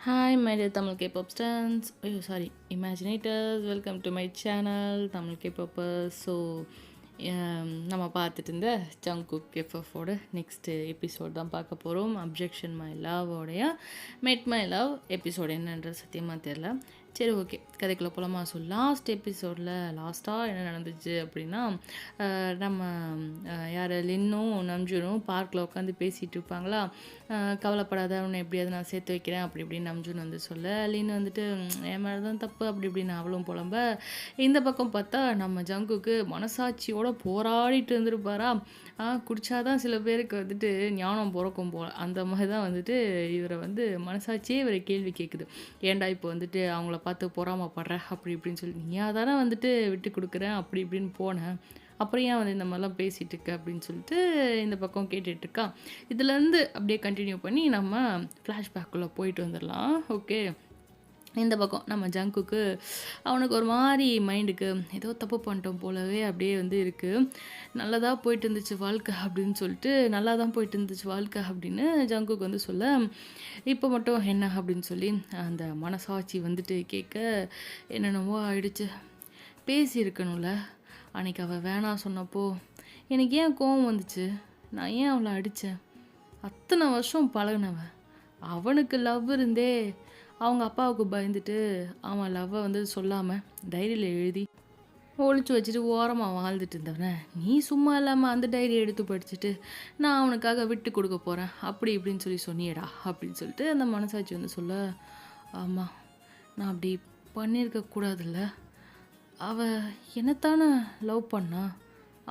Hi, my dear Tamil K-pop stars. Oh, sorry, Imaginators. Welcome to my channel, Tamil K-popers. So, நம்ம பார்த்துட்டு இருந்த Jungkook எஃப்எஃபோட next episode தான் பார்க்க போகிறோம். Objection my லவ்வோடைய met my love episode என்னன்றது சத்தியமாக தெரில. சரி, ஓகே, கதைக்குள்ளே போகலாமா? ஸோ லாஸ்ட் எபிசோடில் லாஸ்ட்டாக என்ன நடந்துச்சு அப்படின்னா, நம்ம யார் லின்னும் நம்ஜூனும் பார்க்கில் உட்காந்து பேசிகிட்டு இருப்பாங்களா. கவலைப்படாத, அவனை எப்படியாவது நான் சேர்த்து வைக்கிறேன் அப்படி இப்படின்னு நம்ஜூன் வந்து சொல்ல, லின்னு வந்துட்டு என் மேலே தான் தப்பு அப்படி இப்படின்னு அவளும் புலம்ப. இந்த பக்கம் பார்த்தா நம்ம ஜங்குக்கு மனசாட்சியோட போராடிட்டு இருந்திருப்பாரா. குடிச்சாதான் சில பேருக்கு வந்துட்டு ஞானம் பிறக்கும் போல், அந்த மாதிரி தான் வந்துட்டு இவரை வந்து மனசாட்சியே இவரை கேள்வி கேட்குது. ஏன்டா இப்போ வந்துட்டு அவங்கள பார்த்து பொறாமப்படுற அப்படி இப்படின்னு சொல்லி, நீயா தானே வந்துட்டு விட்டு கொடுக்குறேன் அப்படி இப்படின்னு போனேன், அப்புறம் ஏன் வந்து இந்த மாதிரிலாம் பேசிகிட்டு இருக்க அப்படின்னு சொல்லிட்டு இந்த பக்கம் கேட்டுட்ருக்கா. இதுலேருந்து அப்படியே கண்டினியூ பண்ணி நம்ம ஃப்ளாஷ்பேக்குள்ளே போயிட்டு வந்துடலாம். ஓகே, இந்த பக்கம் நம்ம ஜங்குக்கு அவனுக்கு ஒரு மாதிரி மைண்டுக்கு ஏதோ தப்பு பண்ணிட்டோம் போலவே அப்படியே வந்து இருக்குது. நல்லதாக போயிட்டு இருந்துச்சு வாழ்க்கை அப்படின்னு சொல்லிட்டு, நல்லா தான் போயிட்டு இருந்துச்சு வாழ்க்கை அப்படின்னு ஜங்குக்கு வந்து சொல்ல, இப்போ மட்டும் என்ன அப்படின்னு சொல்லி அந்த மனசாட்சி வந்துட்டு கேட்க, என்னென்னவோ ஆயிடுச்சு. பேசியிருக்கணும்ல அன்றைக்கி அவள் வேணாம் சொன்னப்போ எனக்கு ஏன் கோவம் வந்துச்சு, நான் ஏன் அவளை அடித்தேன்? அத்தனை வருஷம் பழகினவன், அவனுக்கு லவ் இருந்தே அவங்க அப்பாவுக்கு பயந்துட்டு அவன் லவ்வை வந்து சொல்லாமல் டைரியில் எழுதி ஒழிச்சு வச்சுட்டு ஓரமாக வாழ்ந்துட்டு இருந்தவனே, நீ சும்மா இல்லாமல் அந்த டைரி எடுத்து படிச்சுட்டு நான் அவனுக்காக விட்டு கொடுக்க போகிறேன் அப்படி இப்படின்னு சொல்லி சொன்னியடா அப்படின்னு சொல்லிட்டு அந்த மனசாட்சி வந்து சொல்ல, ஆமாம், நான் அப்படி பண்ணியிருக்கக்கூடாதுல்ல. அவள் என்னத்தானே லவ் பண்ணா,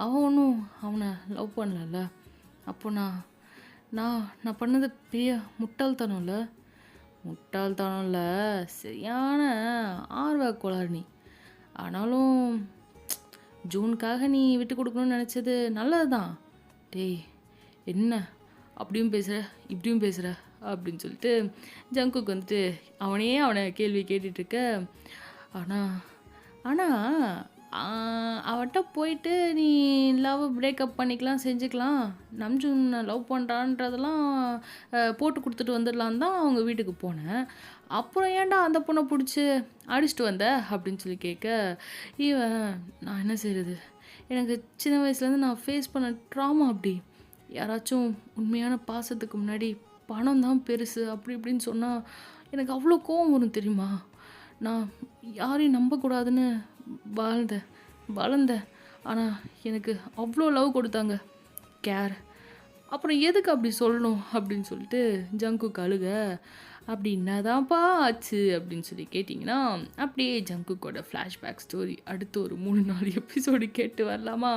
அவன் ஒன்றும் அவனை லவ் பண்ணல. அப்போ நான் நான் நான் பண்ணது பெரிய முட்டாள்தனம்ல. முட்டாள்தனம்ல, சரியான ஆர்வ கோளாறு நீ. ஆனாலும் ஜூனுக்காக நீ விட்டு கொடுக்கணும்னு நினச்சது நல்லது தான். டேய், என்ன அப்படியும் பேசுகிற இப்படியும் பேசுகிற அப்படின்னு சொல்லிட்டு ஜங்குக்கு வந்துட்டு அவனை கேள்வி கேட்டுட்ருக்க. ஆனால் ஆனால் அவட்ட போயிட்டு நீ லவ் பிரேக்கப் பண்ணிக்கலாம், செஞ்சுக்கலாம், நம்ஜூன் லவ் பண்ணுறான்றதெல்லாம் போட்டு கொடுத்துட்டு வந்துடலான் தான் அவங்க வீட்டுக்கு போனேன். அப்புறம் ஏன்டா அந்த பொண்ணை பிடிச்சி அடிச்சுட்டு வந்த அப்படின்னு சொல்லி கேட்க, இவன் நான் என்ன செய்கிறது, எனக்கு சின்ன வயசுலேருந்து நான் ஃபேஸ் பண்ண ட்ராமா அப்படி. யாராச்சும் உண்மையான பாசத்துக்கு முன்னாடி பணம் தான் பெருசு அப்படி இப்படின்னு சொன்னால் எனக்கு அவ்வளோ கோவம் வரும் தெரியுமா. நான் யாரையும் நம்பக்கூடாதுன்னு வளர்ந்தேன். ஆனால் எனக்கு அவ்வளோ லவ் கொடுத்தாங்க, கேர். அப்புறம் எதுக்கு அப்படி சொல்லணும் அப்படின்னு சொல்லிட்டு ஜங்குக்கு அழுக. அப்படி என்னதான்ப்பா ஆச்சு அப்படின்னு சொல்லி கேட்டிங்கன்னா, அப்படியே ஜங்குக்கோட ஃப்ளாஷ்பேக் ஸ்டோரி அடுத்து ஒரு 3-4 எபிசோடு கேட்டு வரலாமா?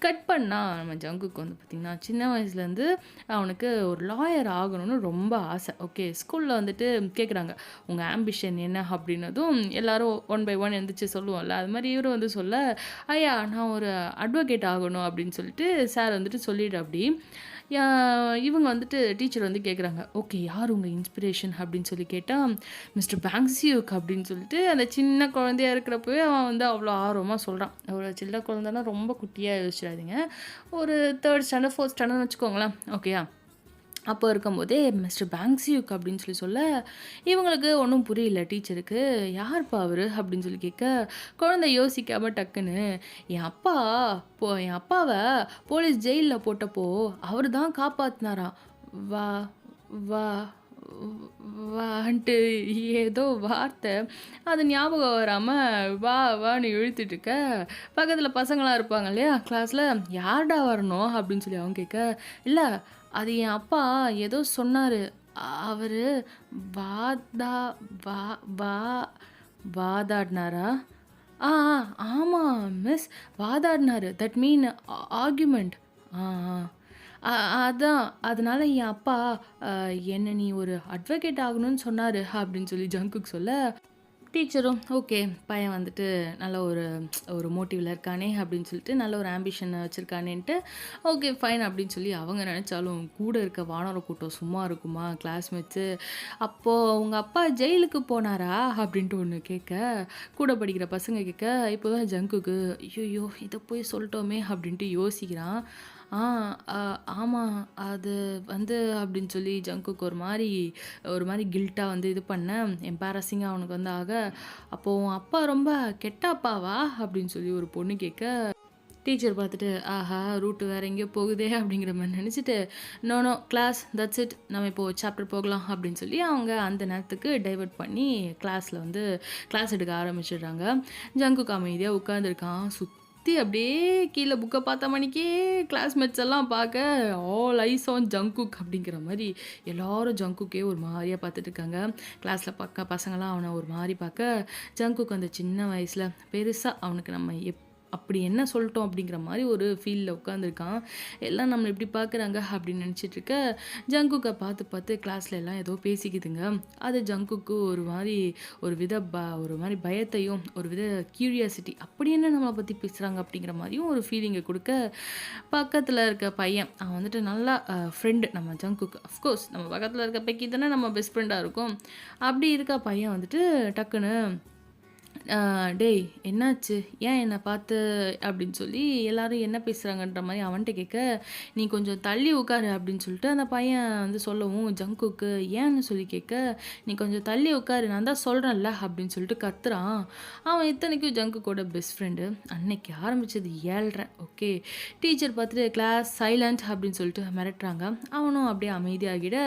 கட் பண்ணால் நம்ம ஜங்குக்கு வந்து பார்த்திங்கன்னா, சின்ன வயசுலேருந்து அவனுக்கு ஒரு லாயர் ஆகணும்னு ரொம்ப ஆசை. ஓகே, ஸ்கூலில் வந்துட்டு கேட்குறாங்க, உங்கள் ஆம்பிஷன் என்ன அப்படின்னதும் எல்லோரும் 1 by 1 எழுந்திரிச்சு சொல்லுவோம்ல, அது மாதிரி இவரும் வந்து சொல்ல, ஐயா நான் ஒரு அட்வொகேட் ஆகணும் அப்படின்னு சொல்லிட்டு சார் வந்துட்டு சொல்லிடு. அப்படி இவங்க வந்துட்டு டீச்சர் வந்து கேட்குறாங்க, ஓகே யார் உங்கள் இன்ஸ்பிரேஷன் அப்படின்னு சொல்லி கேட்டால், மிஸ்டர் பேங்க்ஸியூக் அப்படின்னு சொல்லிட்டு அந்த சின்ன குழந்தையாக இருக்கிறப்பவே அவன் வந்து அவ்வளோ ஆர்வமாக சொல்கிறான். ஒரு சின்ன குழந்தைன்னா ரொம்ப குட்டியாக யோசிச்சிடாதீங்க, ஒரு 3rd ஸ்டாண்டர்ட் 4th ஸ்டாண்டர்ட்னு வச்சுக்கோங்களேன், ஓகேயா. அப்போ இருக்கும்போதே மிஸ்டர் பேங்க்ஸியூக் அப்படின்னு சொல்ல, இவங்களுக்கு ஒன்றும் புரியல டீச்சருக்கு, யார்ப்பா அவர் அப்படின்னு சொல்லி கேட்க, குழந்தை யோசிக்காமல் டக்குன்னு, என் அப்பாவை போலீஸ் ஜெயிலில் போட்டப்போ அவர் தான் காப்பாற்றினாராம், வா வா வான்ட்டு ஏதோ வார்த்தை அது ஞாபகம் வராமல் வா வான்னு இழுத்துட்டு இருக்க, பக்கத்தில் பசங்களாம் இருப்பாங்க இல்லையா கிளாஸில், யார்டா வரணும் அப்படின்னு சொல்லி அவங்க கேட்க, இல்லை அது என் அப்பா ஏதோ சொன்னார், அவர் வாதா வா வா வாதாடினாரா? ஆ ஆமாம் மிஸ், வாதாடினார், தட் மீன் ஆர்கியூமெண்ட். ஆ ஆ அதான், அதனால் என் அப்பா என்னை நீ ஒரு அட்வொகேட் ஆகணும்னு சொன்னார் அப்படின்னு சொல்லி ஜங்குக்கு சொல்ல, டீச்சரும் ஓகே பையன் வந்துட்டு நல்ல ஒரு மோட்டிவில் இருக்கானே அப்படின்னு சொல்லிட்டு நல்ல ஒரு ஆம்பிஷன் வச்சுருக்கானேன்ட்டு ஓகே ஃபைன் அப்படின்னு சொல்லி அவங்க நினச்சாலும், கூட இருக்க வானர கூட்டம் சும்மா இருக்குமா கிளாஸ்மேட்ஸு. அப்போது உங்கள் அப்பா ஜெயிலுக்கு போனாரா அப்படின்ட்டு ஒன்று கேட்க, கூட படிக்கிற பசங்க கேட்க, இப்போ தான் ஜங்குக்கு ஐயோ இதை போய் சொல்லிட்டோமே அப்படின்ட்டு யோசிக்கிறான். ஆ அ ஆமா. அது வந்து அப்படின்னு சொல்லி ஜங்குக்கு ஒரு மாரி கில்ட்டா வந்து இது பண்ணேன். எம்பாரஸிங்கா அவனுக்கு வந்து ஆக, அப்போ உன் அப்பா ரொம்ப கெட்ட அப்பாவா? அப்படின்னு சொல்லி ஒரு பொண்ணு கேட்க, டீச்சர் பார்த்துட்டு, ஆஹா! ரூட் வேற எங்கேயோ போகுதே அப்படிங்கிற மாரி நெனச்சுட்டு, no no class that's it. நம்ம இப்போ சாப்டர் போகலாம் அப்படின்னு சொல்லி அவங்க அந்த நேரத்துக்கு டைவர்ட் பண்ணி கிளாஸ்ல வந்து கிளாஸ் எடுக்க ஆரம்பிச்சுடுறாங்க. ஜங்குக் அமைதியா உட்காந்துருக்கான். சுத்தி அப்படியே கீழ புக்க பார்த்த மணிக்கே கிளாஸ்மேட்ஸ் எல்லாம் பார்க்க, ஆல் ஐஸ் ஆன் ஜங்குக் அப்படிங்கிற மாரி எல்லாரும் ஜங்குக்கே ஒரு மாரியா பார்த்துட்டு இருக்காங்க. கிளாஸ்ல பசங்கலாம் அவன ஒரு மாரி பார்க்க, ஜங்குக் அந்த சின்ன வயசுல பெருசா அவனுக்கு நம்ம அப்படி என்ன சொல்லிட்டோம் அப்படிங்கிற மாரி ஒரு ஃபீல்ல உட்காந்துருக்கான். எல்லாம் நம்மள இப்படி பார்க்குறாங்க அப்படின்னு நினச்சிட்டு இருக்க, ஜங்குக்க பார்த்து பார்த்து கிளாஸ்ல எல்லாம் ஏதோ பேசிக்குதுங்க. அது ஜங்குக்கு ஒரு மாரி பயத்தையும், ஒரு வித கியூரியாசிட்டி அப்படி என்ன நம்மள பத்தி பேசுறாங்க அப்படிங்கிற மாரியும் ஒரு ஃபீலிங்க குடுக்க, பக்கத்துல இருக்க பையன் அவன் வந்துட்டு நல்லா ஃப்ரெண்டு நம்ம ஜங்குக்கு. அஃப்கோர்ஸ் நம்ம பக்கத்துல இருக்க பைக்கி தானே நம்ம பெஸ்ட் ஃப்ரெண்டா இருக்கோம். அப்படி இருக்க பையன் வந்துட்டு டக்குன்னு "டேய் என்னாச்சு? ஏன் என்ன பார்த்து" அப்படின்னு சொல்லி எல்லாரும் என்ன பேசுறாங்கன்ற மாரி அவன்ட்ட கேட்க, "நீ கொஞ்சம் தள்ளி உட்காரு" அப்படின்னு சொல்லிட்டு அந்த பையன் வந்து சொல்லவும், ஜங்குக்கு ஏன்னு சொல்லி கேட்க, "நீ கொஞ்சம் தள்ளி உட்காரு, நான் தான் சொல்றேன்ல" அப்படின்னு சொல்லிட்டு கத்துறான். அவன் இத்தனைக்கும் ஜங்குக்கோட பெஸ்ட் ஃப்ரெண்டு. அன்னைக்கு ஆரம்பிச்சது 7:30 ஓகே. டீச்சர் பார்த்துட்டு "கிளாஸ் சைலண்ட்" அப்படின்னு சொல்லிட்டு மிரட்டுறாங்க. அவனும் அப்படியே அமைதியாகிட,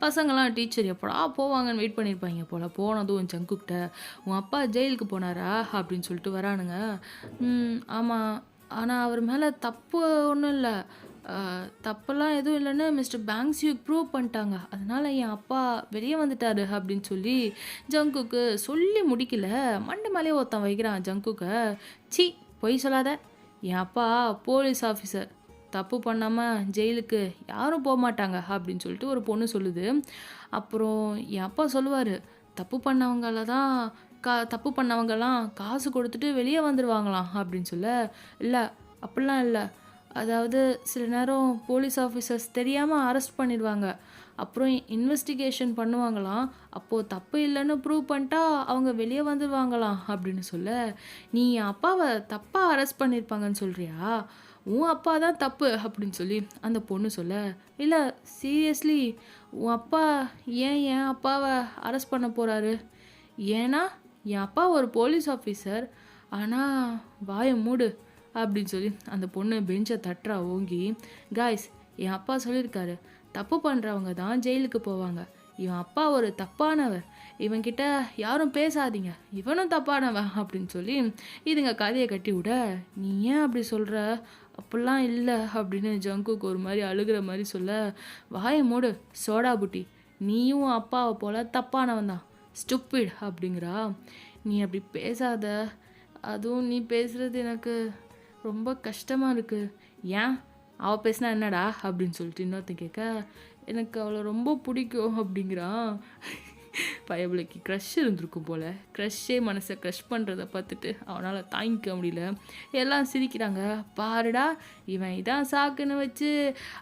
பசங்கலாம் டீச்சர் எப்படா போவாங்கன்னு வெயிட் பண்ணியிருப்பாய்ங்க போல. போனதும் ஜங்குக்கிட்ட, "உன் அப்பா ஜெயிலுக்கு போனாரா?" அப்படின்னு சொல்லிட்டு வரானுங்க. ஆமா. ஆனா அவர் மேல தப்பு ஒண்ணும் இல்ல. அ தப்பெல்லாம் எதுவும் இல்லன்னு மிஸ்டர் பேங்க்ஸ்யூ ப்ரூவ் பண்ணிட்டாங்க. அதனால என் அப்பா வெளிய வந்துட்டாரு அப்படின்னு சொல்லி ஜங்குக்கு சொல்லி முடிக்கல. மண்டை மேலயே ஒருத்தன் வைக்கிறான் ஜங்குக்க. ச்சீ! பொய் சொல்லாத. என் அப்பா போலீஸ் ஆஃபீசர். தப்பு பண்ணாம ஜெயிலுக்கு யாரும் போமாட்டாங்க அப்படின்னு சொல்லிட்டு ஒரு பொண்ணு சொல்லுது. அப்புறம் என் அப்பா சொல்லுவாரு, தப்பு பண்ணவங்கள தான் தப்பு பண்ணவங்கலாம் காசு கொடுத்துட்டு வெளிய வந்துருவாங்களாம் அப்படின்னு சொல்ல, இல்ல அப்படிலாம் இல்ல. அதாவது சில நேரம் போலீஸ் ஆஃபீசர்ஸ் தெரியாம அரெஸ்ட் பண்ணிடுவாங்க. அப்புறம் இன்வெஸ்டிகேஷன் பண்ணுவாங்களாம். அப்போ தப்பு இல்லன்னு ப்ரூவ் பண்ணிட்டா அவங்க வெளிய வந்துருவாங்களாம் அப்படின்னு சொல்ல, நீ என் அப்பாவ தப்பா அரெஸ்ட் பண்ணியிருப்பாங்கன்னு சொல்றியா? உன் அப்பா தான் தப்பு அப்படின்னு சொல்லி அந்த பொண்ணு சொல்ல, இல்ல சீரியஸ்லி உன் அப்பா ஏன் என் அப்பாவ அரெஸ்ட் பண்ண போறாரு? ஏன்னா என் அப்பா ஒரு போலீஸ் ஆஃபீஸர். ஆனா வாய மூடு அப்படின்னு சொல்லி அந்த பொண்ணு பெஞ்சை தட்டுறா ஓங்கி. காய்ஸ், என் அப்பா சொல்லியிருக்காரு, தப்பு பண்ணுறவங்க தான் ஜெயிலுக்கு போவாங்க. இவன் அப்பா ஒரு தப்பானவர். இவன்கிட்ட யாரும் பேசாதீங்க. இவனும் தப்பானவன் அப்படின்னு சொல்லி இதுங்க கதையை கட்டி விட, நீ ஏன் அப்படி சொல்கிற? அப்படிலாம் இல்லை அப்படின்னு ஜங்குக்கு ஒரு மாதிரி அழுகிற மாதிரி சொல்ல, வாய மூடு சோடா புட்டி. நீயும் உன் அப்பாவை போல தப்பானவன் தான். ஸ்டூப்பிட் அப்படிங்கிறா. நீ அப்படி பேசாத. அதுவும் நீ பேசுறது எனக்கு ரொம்ப கஷ்டமா இருக்கு. ஏன்? அவ பேசினா என்னடா அப்படின்னு சொல்லிட்டு இன்னொருத்தன் கேட்க, எனக்கு அவளை ரொம்ப பிடிக்கும் அப்படிங்கிறான். பயபிளைக்கு க்ரஷ் இருந்திருக்கும் போல. க்ரஷ்ஷே மனசை க்ரஷ் பண்ணுறத பார்த்துட்டு அவனால் தாங்கிக்க முடியல. எல்லாம் சிரிக்கிறாங்க. பாருடா இவன் இதான் சாக்குன்னு வச்சு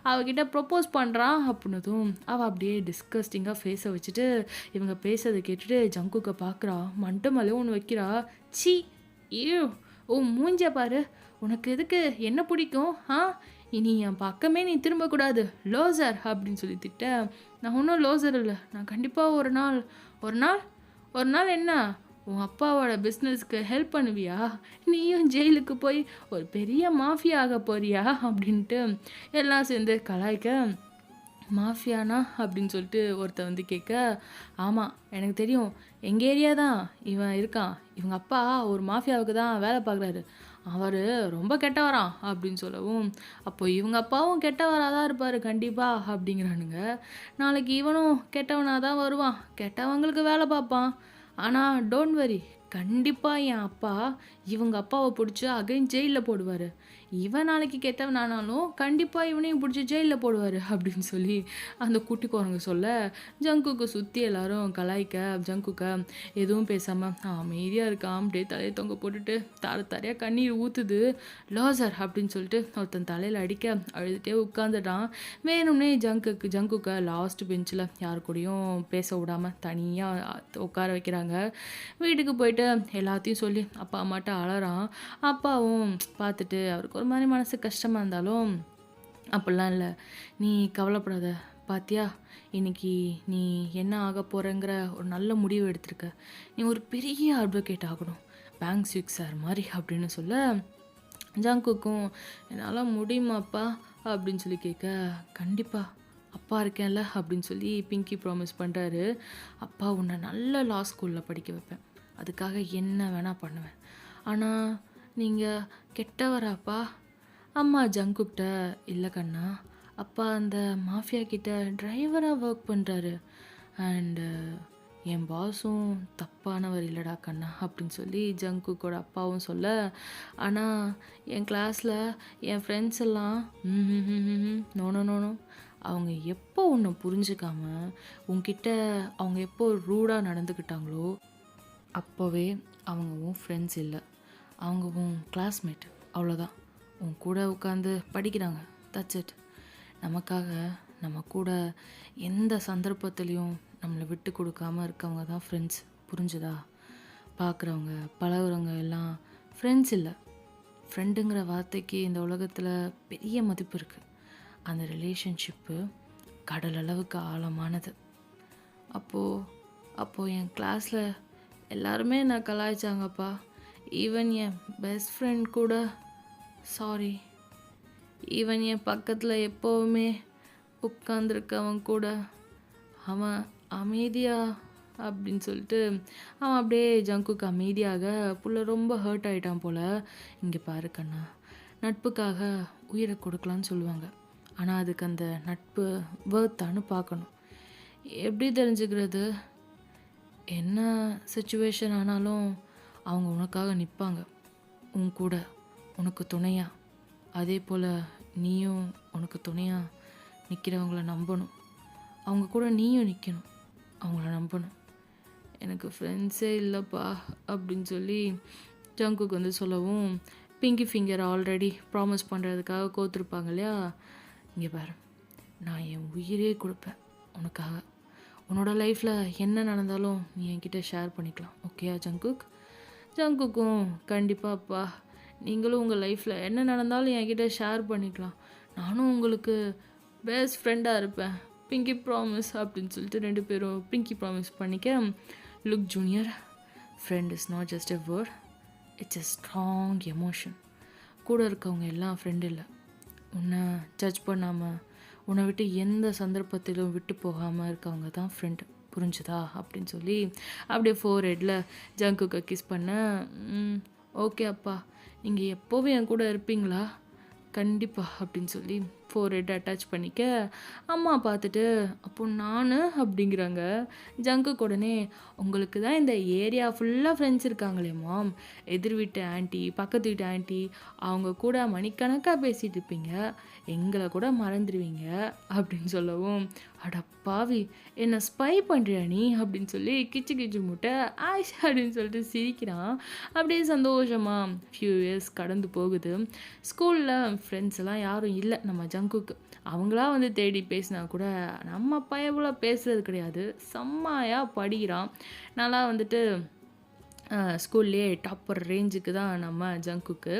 அவகிட்ட ப்ரொப்போஸ் பண்ணுறான் அப்படின்னதும் அவள் அப்படியே டிஸ்கஸ்டிங்காக ஃபேஸை வச்சுட்டு இவங்க பேசுறதை கேட்டுட்டு ஜங்குக்கை பார்க்குறா. மண்டை மேலே ஒன்று வைக்கிறா. சி ஐயோ! ஓ மூஞ்ச பாரு. உனக்கு எதுக்கு என்ன பிடிக்கும்? இனி என் பக்கமே நீ திரும்பக்கூடாது லோசர் அப்படின்னு சொல்லி திட்ட, நான் ஒன்றும் லோசர் இல்லை. நான் கண்டிப்பாக ஒரு நாள் என்ன உன் அப்பாவோட பிஸ்னஸ்க்கு ஹெல்ப் பண்ணுவியா? நீயும் ஜெயிலுக்கு போய் ஒரு பெரிய மாஃபியா ஆக போறியா அப்படின்ட்டு எல்லாம் சேர்ந்து கலாய்க்க, மாஃபியானா அப்படின்னு சொல்லிட்டு ஒருத்தன் வந்து கேட்க, ஆமாம் எனக்கு தெரியும், எங்கள் ஏரியா தான் இவன் இருக்கான். இவங்க அப்பா ஒரு மாஃபியாவுக்கு தான் வேலை பார்க்குறாரு. அவர் ரொம்ப கெட்டவராம் அப்படின்னு சொல்லவும், அப்போ இவங்க அப்பாவும் கெட்டவராக தான் இருப்பார் கண்டிப்பாக அப்படிங்கிறானுங்க. நாளைக்கு இவனும் கெட்டவனாக தான் வருவான், கெட்டவங்களுக்கு வேலை பார்ப்பான். ஆனால் டோன்ட் வரி, கண்டிப்பாக என் அப்பா இவங்க அப்பாவை பிடிச்சி அகைன் ஜெயிலில் போடுவார். இவன் நாளைக்கு கெட்டவனானாலும் கண்டிப்பாக இவனையும் பிடிச்சி ஜெயிலில் போடுவார் அப்படின்னு சொல்லி அந்த குட்டி குரங்கு சொல்ல, ஜங்குக்கு சுற்றி எல்லாரும் கலாய்க்க, ஜங்குக்க எதுவும் பேசாமல் அமைதியாக இருக்கான். அப்படியே தலையை தொங்க போட்டுட்டு தரையாக கண்ணீர் ஊற்றுது. லாசர் அப்படின்னு சொல்லிட்டு ஒருத்தன் தலையில் அடிக்க அழுதுகிட்டே உட்காந்துட்டான். வேணும்னே ஜங்குக்க லாஸ்ட் பெஞ்சில் யார் கூடயும் பேச விடாமல் தனியாக உட்கார வைக்கிறாங்க. வீட்டுக்கு போயிட்டு எல்லாத்தையும் சொல்லி அப்பா அம்மாட்ட அழறான். அப்பாவும் பார்த்துட்டு அவருக்கு ஒரு மாதிரி மனசு கஷ்டமாக இருந்தாலும் அப்படிலாம் இல்லை, நீ கவலைப்படாத. பாத்தியா, இன்னைக்கு நீ என்ன ஆக போகிறங்கிற ஒரு நல்ல முடிவு எடுத்திருக்க. நீ ஒரு பெரிய அட்வொகேட் ஆகணும், பேங்க் ஸ்விக் சார் மாதிரி அப்படின்னு சொல்ல, ஜங்குக்கும் என்னால் முடியுமாப்பா அப்படின்னு சொல்லி கேட்க, கண்டிப்பா அப்பா இருக்கேன்ல அப்படின்னு சொல்லி பிங்கி ப்ராமிஸ் பண்ணுறாரு. அப்பா உன்னை நல்ல லா ஸ்கூலில் படிக்க வைப்பேன், அதுக்காக என்ன வேணால் பண்ணுவேன். ஆனால் நீங்கள் கெட்டவராப்பா? அம்மா ஜங்குக்கிட்ட, இல்லை கண்ணா, அப்பா அந்த மாஃபியா கிட்ட டிரைவராக ஒர்க் பண்ணுறாரு. அண்டு என் பாஸும் தப்பானவர் இல்லைடா கண்ணா அப்படின்னு சொல்லி ஜங்குக்கோட அப்பாவும் சொல்ல, ஆனால் என் கிளாஸில் என் ஃப்ரெண்ட்ஸ் எல்லாம் நோனோ நோனோ, அவங்க எப்போ உன்னை புரிஞ்சுக்காம உன்கிட்ட அவங்க எப்போ ரூடாக நடந்துக்கிட்டாங்களோ அப்போவே அவங்க உன் ஃப்ரெண்ட்ஸ் இல்லை, அவங்க உன் கிளாஸ்மேட், அவ்வளோதான். உன் கூட உட்காந்து படிக்கிறாங்க, தட்ஸ் இட். நமக்காக நம்ம கூட எந்த சந்தர்ப்பத்துலேயும் நம்மளை விட்டு கொடுக்காம இருக்கவங்க தான் ஃப்ரெண்ட்ஸ், புரிஞ்சுதா? பார்க்குறவங்க பழகுறவங்க எல்லாம் ஃப்ரெண்ட்ஸ் இல்லை. ஃப்ரெண்டுங்கிற வார்த்தைக்கு இந்த உலகத்தில் பெரிய மதிப்பு இருக்குது. அந்த ரிலேஷன்ஷிப்பு கடல் அளவுக்கு ஆழமானது. அப்போது என் கிளாஸில் எல்லாருமே நான் கலாய்ச்சாங்கப்பா. ஈவன் என் பெஸ்ட் ஃப்ரெண்ட் கூட, சாரி, ஈவன் என் பக்கத்தில் எப்போவுமே உட்காந்துருக்கவன் கூட, அவன் அமைதியா அப்படின்னு சொல்லிட்டு அவன் அப்படியே ஜங்குக்கு அமைதியாக புள்ள ரொம்ப ஹர்ட் ஆகிட்டான் போல். இங்கே பாரு கண்ணா, நட்புக்காக உயிரை கொடுக்கலான்னு சொல்லுவாங்க, ஆனால் அதுக்கு அந்த நட்பு வேர்த்தான்னு பார்க்கணும். எப்படி தெரிஞ்சுக்கிறது? என்ன சுச்சுவேஷன் ஆனாலும் அவங்க உனக்காக நிற்பாங்க, உன் கூட, உனக்கு துணையா. அதே போல் நீயும் உனக்கு துணையாக நிற்கிறவங்கள நம்பணும், அவங்க கூட நீயும் நிற்கணும், அவங்கள நம்பணும். எனக்கு ஃப்ரெண்ட்ஸே இல்லைப்பா அப்படின்னு சொல்லி ஜங்குக்கு வந்து சொல்லவும், பிங்கி ஃபிங்கர் ஆல்ரெடி ப்ராமிஸ் பண்ணுறதுக்காக கோத்துருப்பாங்க இல்லையா. இங்கே பாரு, நான் என் உயிரே கொடுப்பேன் உனக்காக. உன்னோட லைஃப்பில் என்ன நடந்தாலும் நீ என்கிட்ட ஷேர் பண்ணிக்கலாம், ஓகேயா ஜங்குக்? ஜங்குக்கும், கண்டிப்பாப்பா, நீங்களும் உங்கள் லைஃப்பில் என்ன நடந்தாலும் என்கிட்ட ஷேர் பண்ணிக்கலாம், நானும் உங்களுக்கு பெஸ்ட் ஃப்ரெண்டாக இருப்பேன், பிங்கி ப்ராமிஸ் அப்படின்னு சொல்லிட்டு ரெண்டு பேரும் பிங்கி ப்ராமிஸ் பண்ணிக்க. Look junior, friend is not just a word, it's a strong emotion. கூட இருக்கவங்க எல்லாம் ஃப்ரெண்ட் இல்லை. உன்னை ஜட்ஜ் பண்ணாமல், உன்னை விட்டு எந்த சந்தர்ப்பத்திலும் விட்டு போகாமல் இருக்கவங்க தான் ஃப்ரெண்டு, புரிஞ்சுதா அப்படின்னு சொல்லி அப்படியே ஃபோர்ஹெட்டில் ஜங்குக்கு கிஸ் பண்ண. ஓகே அப்பா, நீங்கள் எப்போவும் என் கூட இருப்பீங்களா? கண்டிப்பாக அப்படின்னு சொல்லி ஃபோர்ஹெட் அட்டாச் பண்ணிக்க. அம்மா பார்த்துட்டு, அப்போ நான் அப்படிங்கிறாங்க. ஜங்குக்கு உடனே, உங்களுக்கு தான் இந்த ஏரியா ஃபுல்லாக ஃப்ரெண்ட்ஸ் இருக்காங்களே மாம், எதிர் வீட்டு ஆண்டி, பக்கத்து வீட்டு ஆண்டி, அவங்க கூட மணிக்கணக்காக பேசிகிட்டு இருப்பீங்க, எங்களை கூட மறந்துடுவீங்க அப்படின்னு சொல்லவும், அடப்பாவி, என்னை ஸ்பை பண்ணுறியா நீ அப்படின்னு சொல்லி கிச்சு கிச்சு முட்டை ஆஷ் அப்படின்னு சொல்லிட்டு சிரிக்கிறான். அப்படியே சந்தோஷமாக ஃபியூ இயர்ஸ் கடந்து போகுது. ஸ்கூலில் ஃப்ரெண்ட்ஸ் எல்லாம் யாரும் இல்லை நம்ம ஜங்குக்கு. அவங்களா வந்து தேடி பேசினா கூட நம்ம பயபுல பேசுறது கிடையாது. செம்மையாக படிக்கிறான், நல்லா வந்துட்டு ஸ்கூல்லே டாப்பர் ரேஞ்சுக்கு தான் நம்ம ஜங்குக்கு.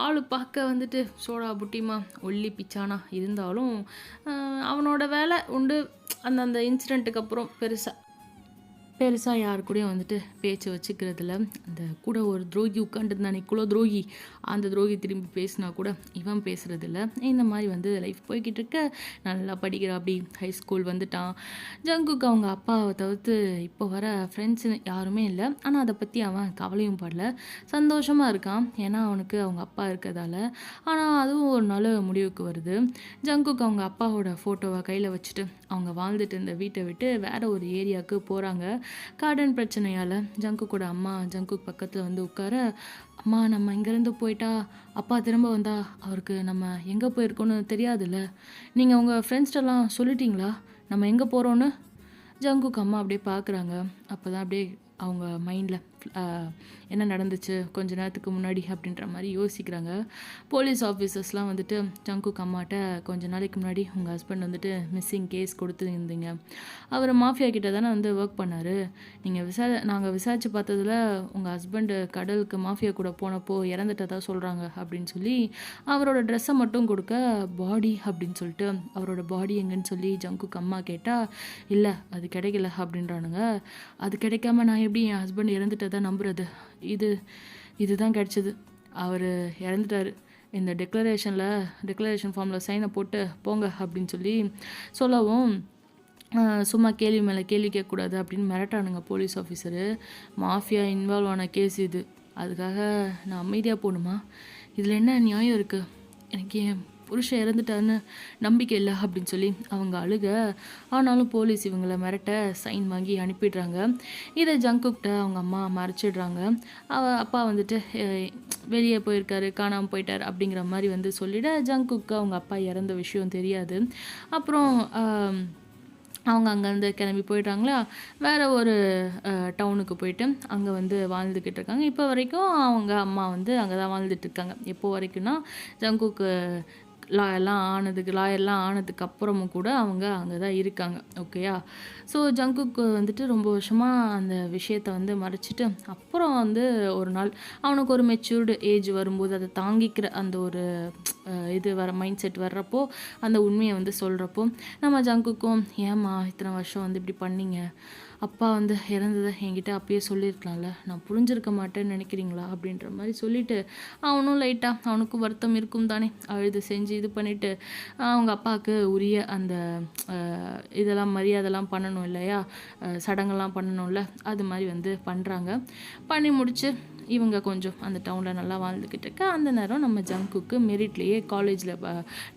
ஆள் பார்க்க வந்துட்டு சோடா புட்டிமா ஒல்லி பிச்சானா இருந்தாலும் அவனோட வேலை உண்டு. அந்த இன்சிடெண்ட்டுக்கு அப்புறம் பெருசாக யாரு கூடயும் வந்துட்டு பேச்சு வச்சுக்கிறதுல. அந்த கூட ஒரு துரோகி உட்காந்துருந்தானே, குல துரோகி, அந்த துரோகி திரும்பி பேசினா கூட இவன் பேசுகிறதில்ல. இந்த மாதிரி வந்து லைஃப் போய்கிட்டு இருக்க. நல்லா படிக்கிறா. அப்படி ஹை ஸ்கூல் வந்துட்டான். ஜங்குக்கு அவங்க அப்பாவை தவிர்த்து இப்போ வர ஃப்ரெண்ட்ஸுன்னு யாருமே இல்லை. ஆனால் அதை பற்றி அவன் கவலையும் படல, சந்தோஷமாக இருக்கான். ஏன்னா அவனுக்கு அவங்க அப்பா இருக்கிறதால. ஆனால் அதுவும் ஒரு நாள் முடிவுக்கு வருது. ஜங்குக்கு அவங்க அப்பாவோட ஃபோட்டோவை கையில் வச்சுட்டு அவங்க வாழ்ந்துட்டு இருந்த வீட்டை விட்டு வேறு ஒரு ஏரியாவுக்கு போகிறாங்க. கார்டன் பிரச்சனையால் ஜங்குக்கோட அம்மா ஜங்குக் பக்கத்தில் வந்து உட்கார, அம்மா நம்ம இங்கேருந்து போயிட்டா அப்பா திரும்ப வந்தால் அவருக்கு நம்ம எங்கே போயிருக்கோன்னு தெரியாதுல்ல, நீங்கள் உங்கள் ஃப்ரெண்ட்ஸ்டெல்லாம் சொல்லிட்டீங்களா நம்ம எங்கே போகிறோன்னு? ஜங்குக் அம்மா அப்படியே பார்க்குறாங்க. அப்போ தான் அப்படியே அவங்க மைண்டில் என்ன நடந்துச்சு கொஞ்ச நேரத்துக்கு முன்னாடி அப்படின்ற மாதிரி யோசிக்கிறாங்க. போலீஸ் ஆஃபீஸர்ஸ்லாம் வந்துட்டு ஜங்குக் அம்மாட்ட கொஞ்ச நாளைக்கு முன்னாடி உங்கள் ஹஸ்பண்ட் வந்துட்டு மிஸ்ஸிங் கேஸ் கொடுத்துருந்தீங்க, அவர் மாஃபியா கிட்ட தானே வந்து ஒர்க் பண்ணார், நாங்கள் விசாரித்து பார்த்ததில் உங்கள் ஹஸ்பண்டு கடலுக்கு மாஃபியா கூட போனப்போ இறந்துட்டதா சொல்கிறாங்க அப்படின்னு சொல்லி அவரோட ட்ரெஸ்ஸை மட்டும் கொடுக்க பாடி அப்படின்னு சொல்லிட்டு அவரோட பாடி எங்கன்னு சொல்லி ஜங்குக் அம்மா கேட்டால் இல்லை அது கிடைக்கல அப்படின்றானுங்க. அது கிடைக்காம நான் எப்படி என் ஹஸ்பண்ட் இறந்துட்டதா நம்புறது, இதுதான் கிடச்சிது, அவர் இறந்துட்டார், இந்த டிக்ளரேஷன் ஃபார்மில் சைனை போட்டு போங்க அப்படின்னு சொல்லவும் சும்மா கேள்வி மேலே கேள்வி கேட்கக்கூடாது அப்படின்னு மிரட்டானுங்க போலீஸ் ஆஃபீஸரு. மாஃபியா இன்வால்வ் ஆன கேஸ் இது, அதுக்காக நான் அமைதியாக போகணுமா, இதில் என்ன நியாயம் இருக்குது, எனக்கு என் புருஷன் இறந்துட்டான்னு நம்பிக்கை இல்லை அப்படின்னு சொல்லி அவங்க அழுக. ஆனாலும் போலீஸ் இவங்களை மிரட்ட சைன் வாங்கி அனுப்பிடுறாங்க. இதை ஜங்குக்கிட்ட அவங்க அம்மா மறைச்சிடுறாங்க. அப்பா வந்துட்டு வெளியே போயிருக்காரு, காணாமல் போயிட்டார் அப்படிங்கிற மாதிரி வந்து சொல்லிட ஜங்குக்கு அவங்க அப்பா இறந்த விஷயம் தெரியாது. அப்புறம் அவங்க அங்கேருந்து கிளம்பி போயிட்டாங்களா, வேறு ஒரு டவுனுக்கு போயிட்டு அங்கே வந்து வாழ்ந்துக்கிட்டு இருக்காங்க. இப்போ வரைக்கும் அவங்க அம்மா வந்து அங்கே தான் வாழ்ந்துட்டுருக்காங்க. எப்போ வரைக்கும்னா ஜங்குக்கு லாயர்லாம் ஆனதுக்கு அப்புறமும் கூட அவங்க அங்கே தான் இருக்காங்க. ஓகேயா. ஸோ ஜங்குக்கு வந்துட்டு ரொம்ப வருஷமாக அந்த விஷயத்தை வந்து மறைச்சிட்டு அப்புறம் வந்து ஒரு நாள் அவனுக்கு ஒரு மெச்சூர்டு ஏஜ் வரும்போது அதை தாங்கிக்கிற அந்த ஒரு இது மைண்ட் செட் வர்றப்போ அந்த உண்மையை வந்து சொல்கிறப்போ நம்ம ஜங்குக்கும் ஏம்மா இத்தனை வருஷம் வந்து இப்படி பண்ணீங்க, அப்பா வந்து இறந்ததை என்கிட்ட அப்பயே சொல்லியிருக்கலாம்ல, நான் புரிஞ்சிருக்க மாட்டேன்னு நினைக்கிறீங்களா அப்படின்ற மாதிரி சொல்லிவிட்டு அவனும் லைட்டாக அவனுக்கும் வருத்தம் இருக்கும் தானே, அழுது செஞ்சு இது பண்ணிவிட்டு அவங்க அப்பாவுக்கு உரிய அந்த இதெல்லாம் மரியாதைலாம் பண்ணணும் இல்லையா, சடங்கெல்லாம் பண்ணணும்ல, அது மாதிரி வந்து பண்ணுறாங்க. பண்ணி முடித்து இவங்க கொஞ்சம் அந்த டவுனில் நல்லா வாழ்ந்துக்கிட்டு இருக்க அந்த நேரம் நம்ம ஜங்குக்கு மெரிட்லேயே